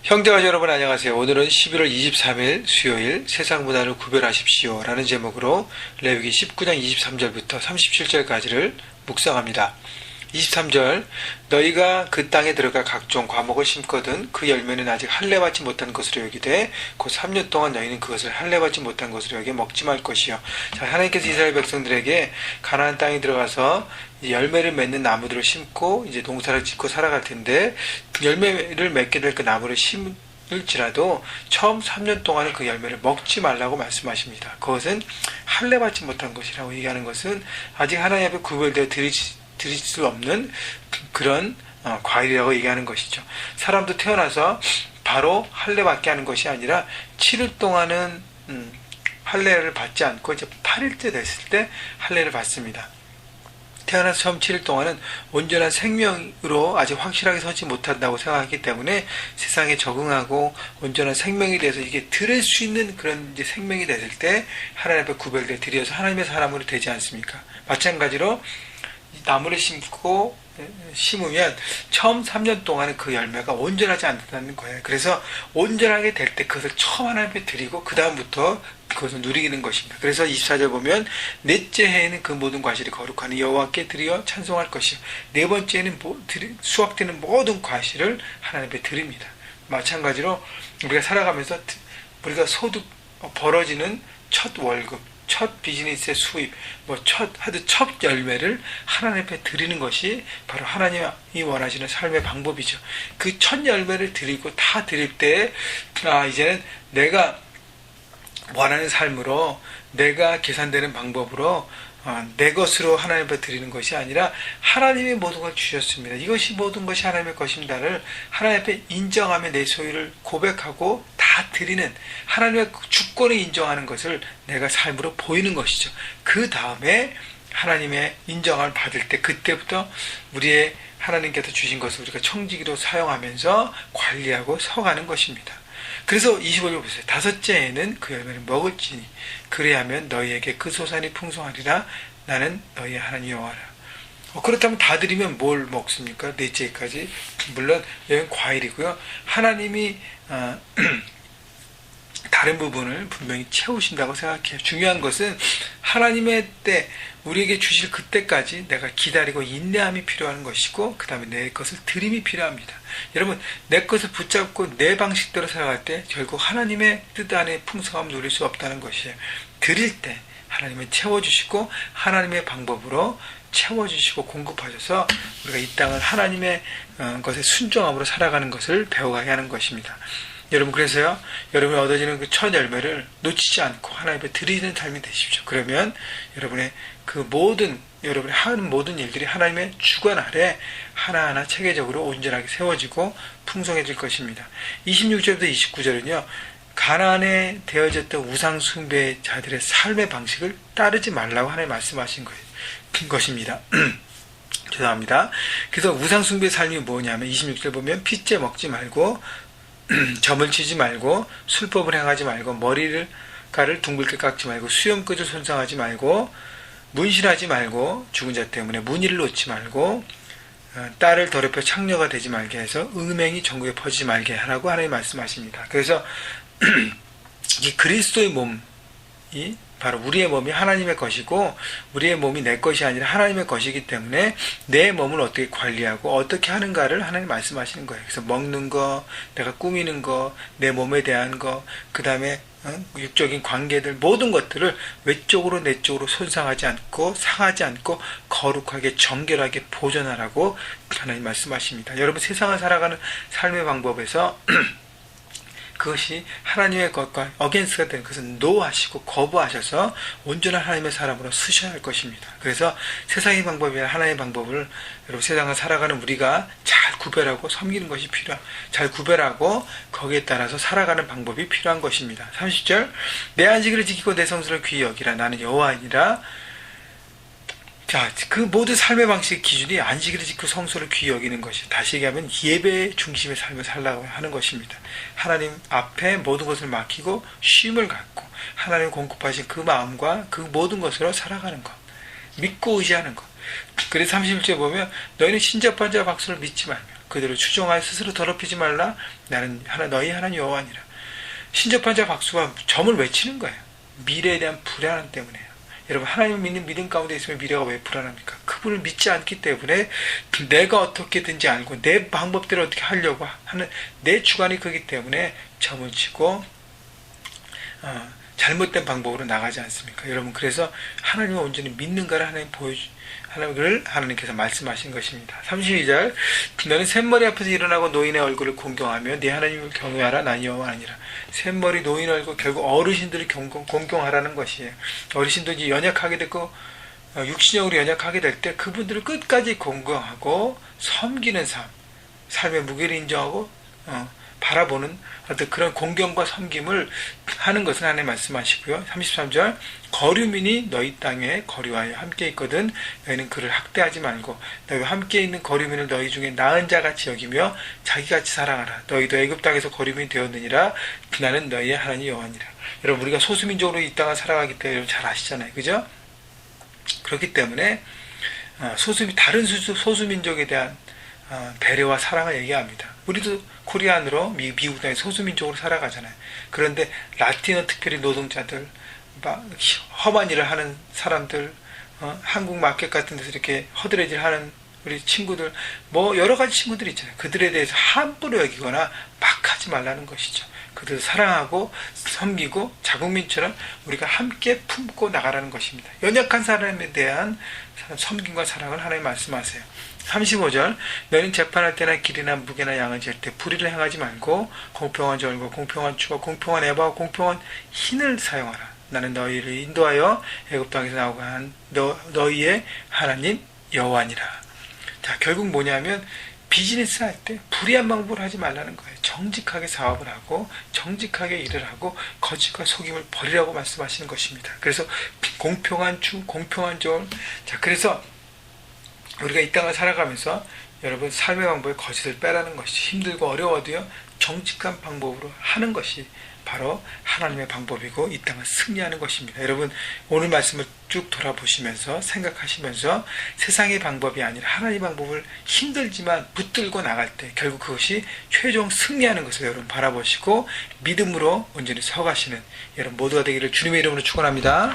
형제가 여러분 안녕하세요. 오늘은 11월 23일 수요일 세상 문화를 구별하십시오 라는 제목으로 레위기 19장 23절부터 37절까지를 묵상합니다. 23절 너희가 그 땅에 들어가 각종 과목을 심거든 그 열매는 아직 할례받지 못한 것으로 여기되 곧 3년 동안 너희는 그것을 할례받지 못한 것으로 여겨 먹지 말 것이요. 자, 하나님께서 이스라엘 백성들에게 가나안 땅에 들어가서 열매를 맺는 나무들을 심고 이제 농사를 짓고 살아갈 텐데 열매를 맺게 될 그 나무를 심을지라도 처음 3년 동안은 그 열매를 먹지 말라고 말씀하십니다. 그것은 할례받지 못한 것이라고 얘기하는 것은 아직 하나님 앞에 구별되어 드릴 수 없는 그런 과일이라고 얘기하는 것이죠. 사람도 태어나서 바로 할례받게 하는 것이 아니라 7일 동안은 할례를 받지 않고 이제 8일째 됐을 때 할례를 받습니다. 태어나서 처음 7일 동안은 온전한 생명으로 아직 확실하게 서지 못한다고 생각하기 때문에 세상에 적응하고 온전한 생명이 돼서 이게 들을 수 있는 그런 이제 생명이 됐을 때 하나님 앞에 구별되어 드려서 하나님의 사람으로 되지 않습니까? 마찬가지로 나무를 심으면 처음 3년 동안은 그 열매가 온전하지 않다는 거예요. 그래서 온전하게 될 때 그것을 처음 하나님께 드리고 그 다음부터 그것을 누리는 것입니다. 그래서 24절 보면 넷째 해에는 그 모든 과실이 거룩하니 여호와께 드려 찬송할 것이요 네 번째는 수확되는 모든 과실을 하나님께 드립니다. 마찬가지로 우리가 살아가면서 우리가 소득 벌어지는 첫 월급, 첫 비즈니스의 수입, 첫 열매를 하나님 앞에 드리는 것이 바로 하나님이 원하시는 삶의 방법이죠. 그 첫 열매를 드리고 다 드릴 때, 이제는 내가 원하는 삶으로, 내가 계산되는 방법으로, 내 것으로 하나님 앞에 드리는 것이 아니라 하나님이 모든 걸 주셨습니다. 이것이 모든 것이 하나님의 것입니다를 하나님 앞에 인정하며 내 소유를 고백하고 다 드리는 하나님의 주권을 인정하는 것을 내가 삶으로 보이는 것이죠. 그 다음에 하나님의 인정을 받을 때 그때부터 우리의 하나님께서 주신 것을 우리가 청지기로 사용하면서 관리하고 서가는 것입니다. 그래서 25절 보세요. 다섯째 해에는 그 열매를 먹을지니 그래야면 너희에게 그 소산이 풍성하리라. 나는 너희의 하나님 여호와라. 그렇다면 다 드리면 뭘 먹습니까? 넷째 해까지. 물론 여기는 과일이고요. 하나님이 다른 부분을 분명히 채우신다고 생각해요. 중요한 것은 하나님의 때 우리에게 주실 그때까지 내가 기다리고 인내함이 필요한 것이고 그 다음에 내 것을 드림이 필요합니다. 여러분 내 것을 붙잡고 내 방식대로 살아갈 때 결국 하나님의 뜻 안에 풍성함을 누릴 수 없다는 것이에요. 드릴 때 하나님은 채워주시고 하나님의 방법으로 채워주시고 공급하셔서 우리가 이 땅을 하나님의 것에 순종함으로 살아가는 것을 배워가게 하는 것입니다. 여러분 그래서요 여러분이 얻어지는 그 첫 열매를 놓치지 않고 하나님 앞에 드리는 삶이 되십시오. 그러면 여러분의 그 여러분이 하는 모든 일들이 하나님의 주관 아래 하나하나 체계적으로 온전하게 세워지고 풍성해질 것입니다. 26절부터 29절은요 가나안에 되어졌던 우상 숭배자들의 삶의 방식을 따르지 말라고 하나님 말씀하신 것입니다. 죄송합니다. 그래서 우상 숭배의 삶이 뭐냐면 26절 보면 핏째 먹지 말고 점을 치지 말고 술법을 행하지 말고 머리가를 둥글게 깎지 말고 수염끝을 손상하지 말고 문신하지 말고 죽은 자 때문에 문의를 놓지 말고 딸을 더럽혀 창녀가 되지 말게 해서 음행이 전국에 퍼지지 말게 하라고 하나님 말씀하십니다. 그래서 이 그리스도의 몸이 바로 우리의 몸이 하나님의 것이고 우리의 몸이 내 것이 아니라 하나님의 것이기 때문에 내 몸을 어떻게 관리하고 어떻게 하는가를 하나님 말씀하시는 거예요. 그래서 먹는 거, 내가 꾸미는 거, 내 몸에 대한 거, 그 다음에 육적인 관계들 모든 것들을 외적으로 내적으로 손상하지 않고 상하지 않고 거룩하게 정결하게 보존하라고 하나님 말씀하십니다. 여러분 세상을 살아가는 삶의 방법에서 그것이 하나님의 것과 어게인스가 되는 것은 노하시고 거부하셔서 온전한 하나님의 사람으로 쓰셔야 할 것입니다. 그래서 세상의 방법이 아니라 하나님의 방법을 여러분 세상을 살아가는 우리가 잘 구별하고 섬기는 것이 잘 구별하고 거기에 따라서 살아가는 방법이 필요한 것입니다. 30절 내 안식일을 지키고 내 성수를 귀히 여기라. 나는 여호와이니라. 자, 그 모든 삶의 방식의 기준이 안식일을 지키고 성소를 귀히 여기는 것이 다시 얘기하면 예배 중심의 삶을 살라고 하는 것입니다. 하나님 앞에 모든 것을 맡기고 쉼을 갖고 하나님 공급하신 그 마음과 그 모든 것으로 살아가는 것, 믿고 의지하는 것. 그래서 31절에 보면 너희는 신접한 자와 박수를 믿지 말며 그대로 추종하여 스스로 더럽히지 말라. 나는 너희 하나님 여호와니라. 신접한 자 박수가 점을 외치는 거예요. 미래에 대한 불안함 때문에요. 여러분, 하나님을 믿는 믿음 가운데 있으면 미래가 왜 불안합니까? 그분을 믿지 않기 때문에 내가 어떻게든지 알고 내 방법대로 어떻게 하려고 하는 내 주관이 크기 때문에 점을 치고 잘못된 방법으로 나가지 않습니까? 여러분, 그래서 하나님을 온전히 믿는가를 하나님께서 말씀하신 것입니다. 32절, 너는 샘머리 앞에서 일어나고 노인의 얼굴을 공경하며 네 하나님을 경외하라. 난 여호와 아니라. 샘머리, 노인 얼굴, 결국 어르신들을 공경하라는 것이에요. 어르신들이 연약하게 됐고 육신적으로 연약하게 될 때 그분들을 끝까지 공경하고 섬기는 삶의 무게를 인정하고 바라보는 어떤 그런 공경과 섬김을 하는 것을 하나님 말씀하시고요. 33절, 거류민이 너희 땅에 거류하여 함께 있거든 너희는 그를 학대하지 말고 너희와 함께 있는 거류민을 너희 중에 나은 자같이 여기며 자기같이 사랑하라. 너희도 애굽 땅에서 거류민이 되었느니라. 나는 너희의 하나님 여호와니라. 여러분, 우리가 소수민족으로 이 땅을 살아가기 때문에 여러분 잘 아시잖아요. 그죠? 그렇기 때문에 다른 소수민족에 대한 배려와 사랑을 얘기합니다. 우리도 코리안으로 미국 땅에 소수민족으로 살아가잖아요. 그런데 라틴어 특별히 노동자들, 험한 일을 하는 사람들, 한국 마켓 같은 데서 이렇게 허드레질 하는 우리 친구들, 여러 가지 친구들이 있잖아요. 그들에 대해서 함부로 여기거나 막 하지 말라는 것이죠. 그들을 사랑하고 섬기고 자국민처럼 우리가 함께 품고 나가라는 것입니다. 연약한 사람에 대한 섬김과 사랑을 하나님 말씀하세요. 35절, 너희는 재판할 때나 길이나 무게나 양을 잴 때 불의를 행하지 말고 공평한 저울과 공평한 추와 공평한 에바와 공평한 흰을 사용하라. 나는 너희를 인도하여 애굽 땅에서 나오게 한 너희의 하나님 여호와니라. 자, 결국 뭐냐면 비즈니스 할 때 불의한 방법을 하지 말라는 거예요. 정직하게 사업을 하고 정직하게 일을 하고 거짓과 속임을 버리라고 말씀하시는 것입니다. 그래서 공평한 주, 공평한 저울. 자, 그래서 우리가 이 땅을 살아가면서 여러분 삶의 방법에 거짓을 빼라는 것이 힘들고 어려워도요 정직한 방법으로 하는 것이 바로 하나님의 방법이고 이 땅을 승리하는 것입니다. 여러분, 오늘 말씀을 쭉 돌아보시면서 생각하시면서 세상의 방법이 아니라 하나님의 방법을 힘들지만 붙들고 나갈 때 결국 그것이 최종 승리하는 것을 여러분 바라보시고 믿음으로 온전히 서가시는 여러분 모두가 되기를 주님의 이름으로 축원합니다.